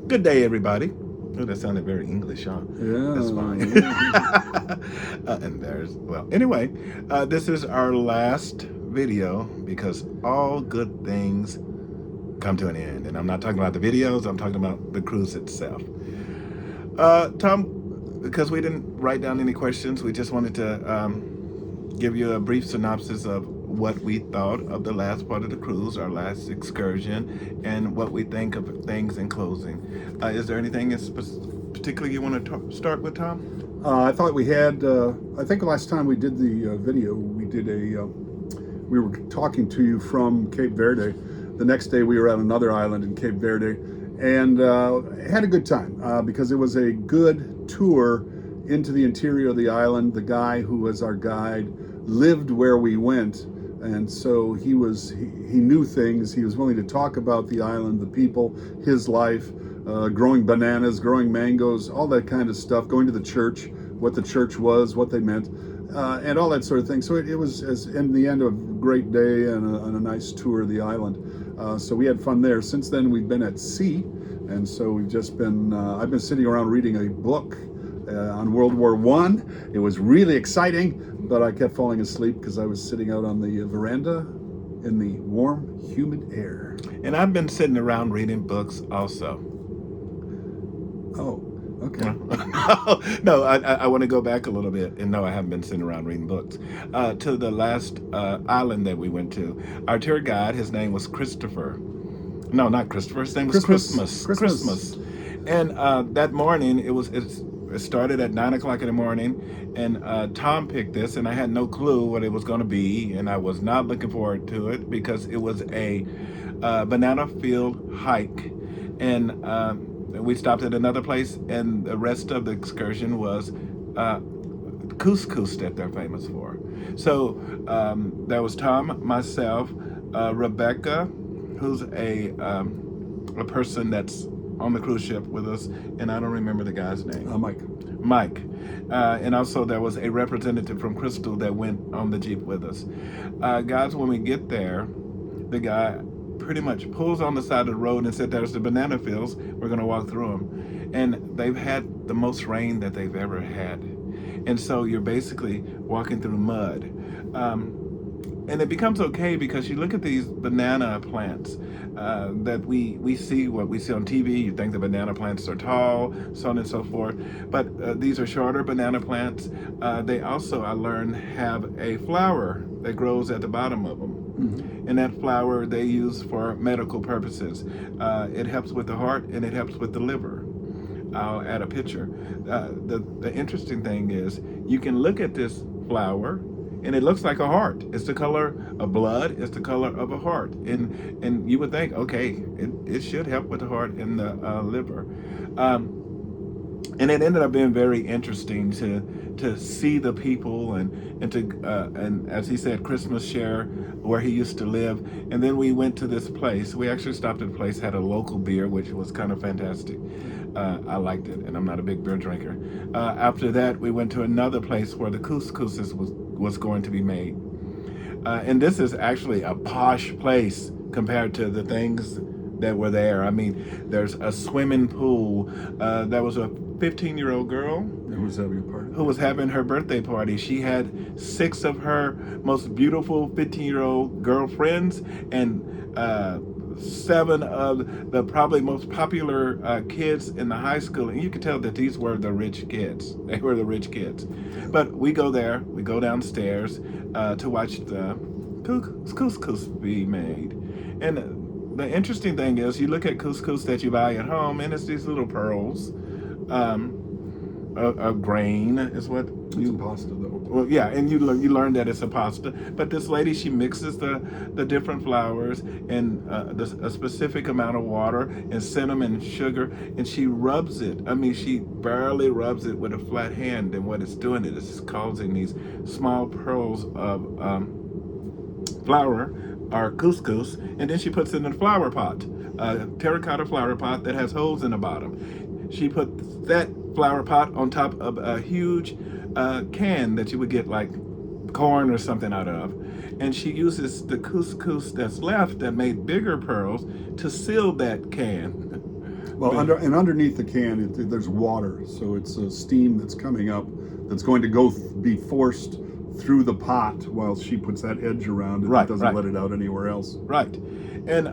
Good day, everybody. Oh, that sounded very English, huh? That's fine. Yeah. And there's, well, anyway, this is our last video because all good things come to an end. And I'm not talking about the videos, I'm talking about the cruise itself. Tom, because we didn't write down any questions, we just wanted to give you a brief synopsis of what we thought of the last part of the cruise, our last excursion, and what we think of things in closing. Is there anything in particular you want to start with, Tom? I thought we had, I think the last time we did the video, we were talking to you from Cape Verde. The next day we were at another island in Cape Verde and had a good time because it was a good tour into the interior of the island. The guy who was our guide lived where we went, and so he knew things. He was willing to talk about the island, the people, his life, growing bananas, growing mangoes, all that kind of stuff, going to the church, what the church was, what they meant, and all that sort of thing. So it was, in the end, a great day and a nice tour of the island. So we had fun there. Since then, we've been at sea, and so we've just been, I've been sitting around reading a book on World War I. It was really exciting, but I kept falling asleep because I was sitting out on the veranda in the warm, humid air. And I've been sitting around reading books also. Oh, okay. No, I want to go back a little bit, and no, I haven't been sitting around reading books. To the last island that we went to, our tour guide, his name was Christopher. No, not Christopher. His name was Christmas. Christmas. And that morning, it started at 9 o'clock in the morning, and Tom picked this, and I had no clue what it was going to be, and I was not looking forward to it because it was a banana field hike, and we stopped at another place, and the rest of the excursion was couscous that they're famous for. So there was Tom, myself, Rebecca, who's a person that's on the cruise ship with us, and I don't remember the guy's name. Mike. Mike. And also there was a representative from Crystal that went on the Jeep with us. Guys, when we get there, the guy pretty much pulls on the side of the road and said, there's the banana fields, we're going to walk through them. And they've had the most rain that they've ever had. And so you're basically walking through mud. And it becomes okay because you look at these banana plants that we see, what we see on TV. You think the banana plants are tall, so on and so forth. But these are shorter banana plants. They also, I learned, have a flower that grows at the bottom of them. Mm-hmm. And that flower they use for medical purposes. It helps with the heart and it helps with the liver. I'll add a picture. The interesting thing is you can look at this flower and it looks like a heart. It's the color of blood. It's the color of a heart. And you would think, okay, it should help with the heart and the liver. And it ended up being very interesting to see the people and as he said, Christmas share where he used to live. And then we went to this place. We actually stopped at a place, had a local beer, which was kind of fantastic. I liked it, and I'm not a big beer drinker. After that, we went to another place where the couscous was going to be made. And this is actually a posh place compared to the things that were there. I mean, there's a swimming pool. There was a 15-year-old girl who was having her birthday party. She had 6 of her most beautiful 15-year-old girlfriends and 7 of the probably most popular kids in the high school. And you could tell that these were the rich kids. They were the rich kids. But we go there, we go downstairs to watch the couscous be made. And the interesting thing is you look at couscous that you buy at home and it's these little pearls. A grain is what it's a pasta though. Well, yeah, and you learn that it's a pasta. But this lady, she mixes the different flours and a specific amount of water and cinnamon and sugar, and she rubs it. I mean, she barely rubs it with a flat hand, and what it's doing is it's causing these small pearls of flour or couscous, and then she puts it in a flower pot, a terracotta flower pot that has holes in the bottom. She puts that flower pot on top of a huge can that you would get like corn or something out of. And she uses the couscous that's left that made bigger pearls to seal that can. Well, underneath the can, there's water, so it's steam that's coming up that's going to be forced through the pot while she puts that edge around it. Right, Doesn't right. let it out anywhere else. Right. And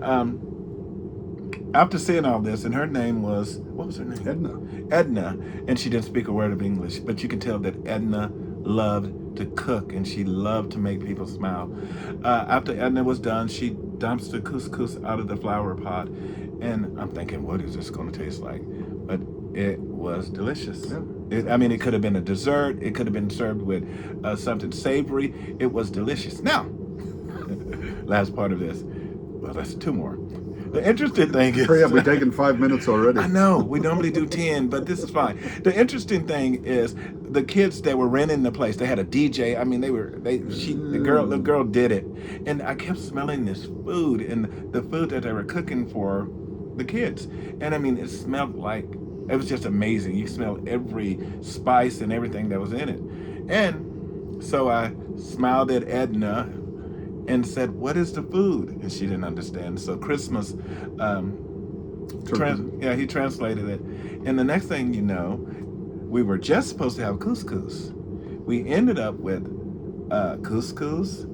after seeing all this, and her name was, what was her name? Edna. And she didn't speak a word of English, but you can tell that Edna loved to cook and she loved to make people smile. After Edna was done, she dumps the couscous out of the flower pot. And I'm thinking, what is this going to taste like? But it was delicious. Yeah. It could have been a dessert. It could have been served with something savory. It was delicious. Now, last part of this. Well, that's 2 more. The interesting thing is... Hurry up, we've taken 5 minutes already. I know, we normally do 10, but this is fine. The interesting thing is the kids that were renting the place, they had a DJ. I mean, the girl did it. And I kept smelling this food and the food that they were cooking for the kids. And I mean, it smelled like, it was just amazing. You smelled every spice and everything that was in it. And so I smiled at Edna and said, what is the food? And she didn't understand. So Christmas, he translated it. And the next thing you know, we were just supposed to have couscous. We ended up with couscous,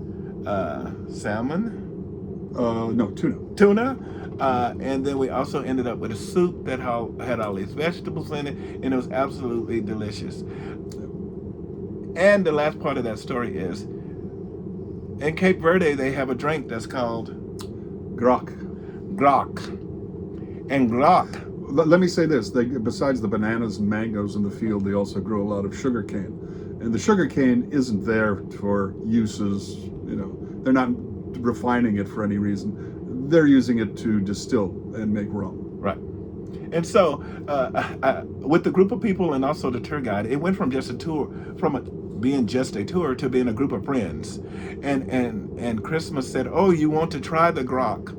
salmon. No, Tuna. And then we also ended up with a soup that had all these vegetables in it. And it was absolutely delicious. And the last part of that story is, in Cape Verde, they have a drink that's called Grok. And grok. Let me say this: besides the bananas and mangoes in the field, they also grow a lot of sugar cane, and the sugar cane isn't there for uses. They're not refining it for any reason. They're using it to distill and make rum. Right. And so, with the group of people and also the tour guide, it went from just a tour, being just a tour to being a group of friends. And Christmas said, oh, you want to try the grok?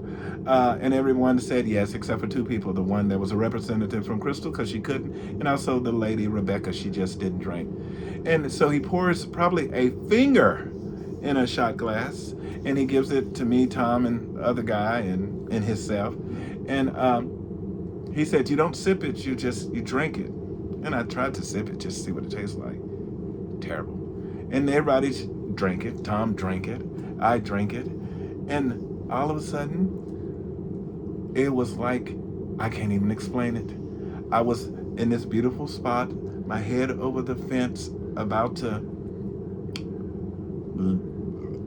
And everyone said yes, except for 2 people. The one that was a representative from Crystal, because she couldn't, and also the lady, Rebecca, she just didn't drink. And so he pours probably a finger in a shot glass, and he gives it to me, Tom, and the other guy, and himself. And he said, you don't sip it, you drink it. And I tried to sip it just to see what it tastes like. Terrible. And everybody drank it. Tom drank it. I drank it. And all of a sudden, it was like, I can't even explain it. I was in this beautiful spot, my head over the fence, about to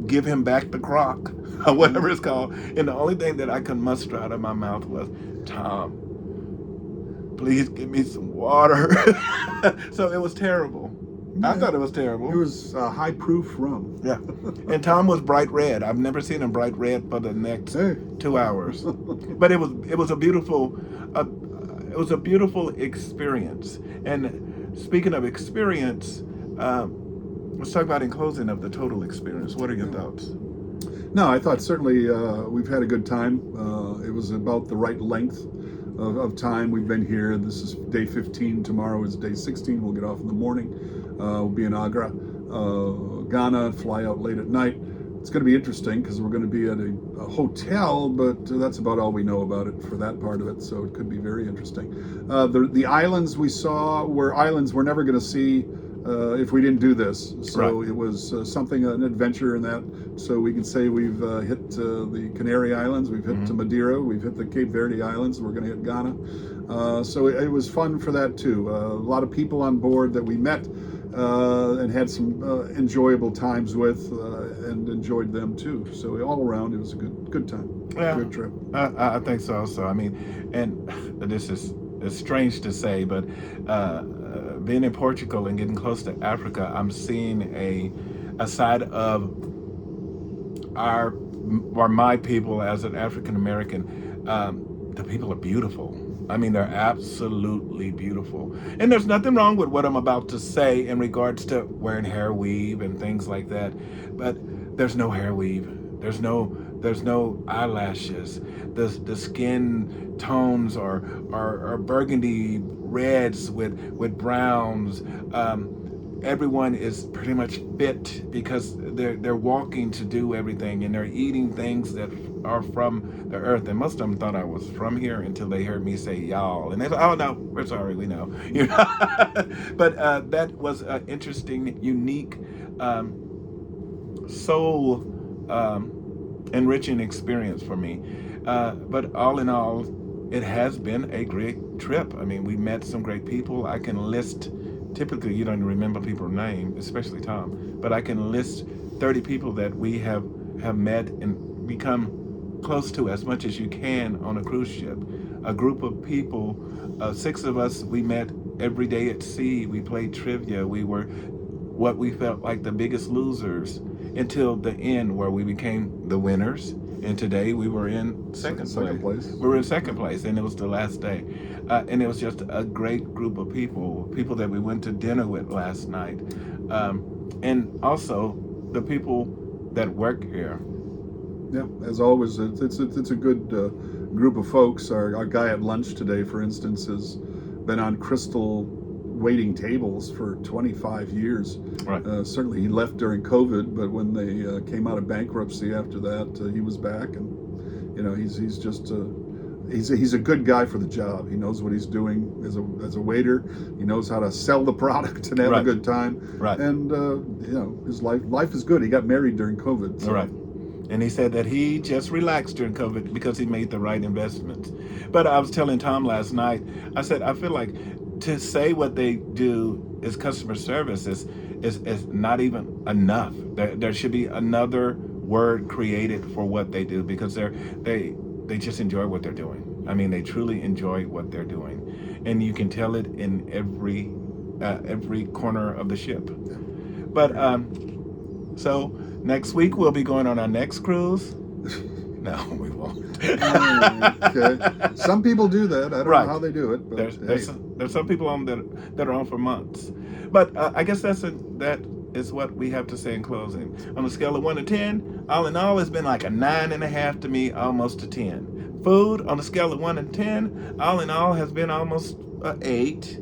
give him back the crock, or whatever it's called. And the only thing that I could muster out of my mouth was, Tom, please give me some water. So it was terrible. Yeah. I thought it was terrible. It was high proof rum. Yeah. And Tom was bright red. I've never seen him bright red for the next 2 hours. But it was a beautiful experience. And speaking of experience, let's talk about in closing of the total experience. What are your thoughts? No, I thought certainly we've had a good time. It was about the right length of time. We've been here. This is day 15. Tomorrow is day 16. We'll get off in the morning. We'll be in Accra, Ghana, fly out late at night. It's going to be interesting because we're going to be at a hotel, but that's about all we know about it for that part of it, so it could be very interesting. The islands we saw were islands we're never going to see if we didn't do this. So right. It was an adventure in that. So we can say we've hit the Canary Islands, we've hit Madeira, we've hit the Cape Verde Islands, we're going to hit Ghana. So it was fun for that too. A lot of people on board that we met and had some enjoyable times with and enjoyed them too. So all around it was a good time. Yeah, good trip. I think so also. I mean, and this is strange to say, but being in Portugal and getting close to Africa, I'm seeing a side of my people as an African American. The people are beautiful. I mean, they're absolutely beautiful. And there's nothing wrong with what I'm about to say in regards to wearing hair weave and things like that. But there's no hair weave. There's no eyelashes. The skin tones are burgundy reds with browns. Everyone is pretty much fit because they're walking to do everything, and they're eating things that are from the earth, and most of them thought I was from here until they heard me say y'all, and they said, "Oh no, we're sorry, we know." You know, but that was an interesting, unique, soul enriching experience for me. But all in all, it has been a great trip. I mean, we met some great people. I can list, typically you don't remember people's name, especially Tom, but I can list 30 people that we have met and become close to as much as you can on a cruise ship. A group of people, 6 of us, we met every day at sea. We played trivia. We were what we felt like the biggest losers until the end, where we became the winners. And today we were in second place. We were in second place, and it was the last day. And it was just a great group of people that we went to dinner with last night. And also the people that work here. Yeah, as always, it's a good group of folks. Our guy at lunch today, for instance, has been on Crystal waiting tables for 25 years. Right. Certainly he left during COVID, but when they came out of bankruptcy after that, he was back, and he's just he's a good guy for the job. He knows what he's doing as a waiter. He knows how to sell the product and have a good time. Right. And his life is good. He got married during COVID. So. Right. And he said that he just relaxed during COVID because he made the right investments. But I was telling Tom last night, I said, I feel like to say what they do is customer service is not even enough. There should be another word created for what they do, because they just enjoy what they're doing. I mean, they truly enjoy what they're doing, and you can tell it in every corner of the ship. But so next week we'll be going on our next cruise. No, we won't. Okay. Some people do that. I don't know how they do it. But there's some people on that are on for months. But I guess that is what we have to say in closing. On a scale of 1 to 10, all in all, it's been like a 9.5 to me, almost a 10. Food on a scale of 1 to 10, all in all, has been almost 8,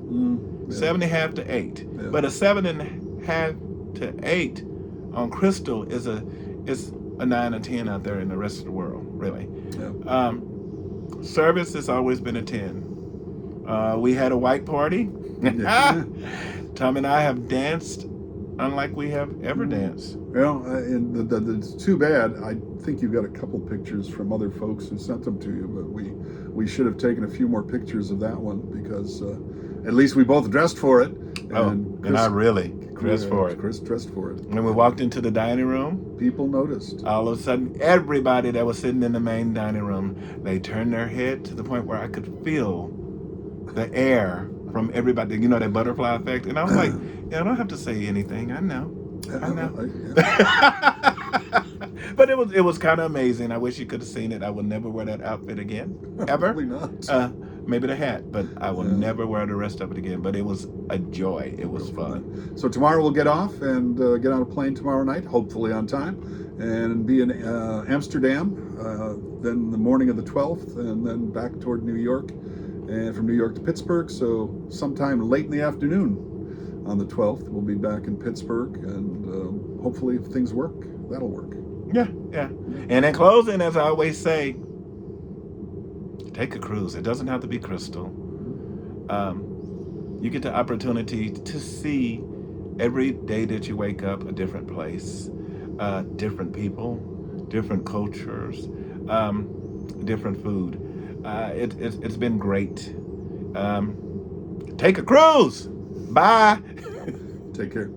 7.5 to 8. Yeah. But a 7.5 to 8 on Crystal is a 9 or 10 out there in the rest of the world, really. Yeah. Service has always been a 10. We had a white party. Tom and I have danced unlike we have ever danced. Well, and it's too bad. I think you've got a couple pictures from other folks who sent them to you, but we should have taken a few more pictures of that one, because at least we both dressed for it. And I really dressed for it. Chris dressed for it. When we walked into the dining room, people noticed. All of a sudden, everybody that was sitting in the main dining room, they turned their head to the point where I could feel the air from everybody. You know, that butterfly effect. And I was like, I don't have to say anything. I know. But it was kind of amazing. I wish you could have seen it. I will never wear that outfit again, ever. Probably not. Maybe the hat, but I will never wear the rest of it again. But it was a joy. It was fun. So tomorrow we'll get off and get on a plane tomorrow night, hopefully on time, and be in Amsterdam, then the morning of the 12th, and then back toward New York, and from New York to Pittsburgh. So sometime late in the afternoon on the 12th, we'll be back in Pittsburgh, and hopefully if things work, that'll work. Yeah. And in closing, as I always say, take a cruise. It doesn't have to be Crystal. You get the opportunity to see every day that you wake up a different place, different people, different cultures, different food. It's been great. Take a cruise. Bye. Take care.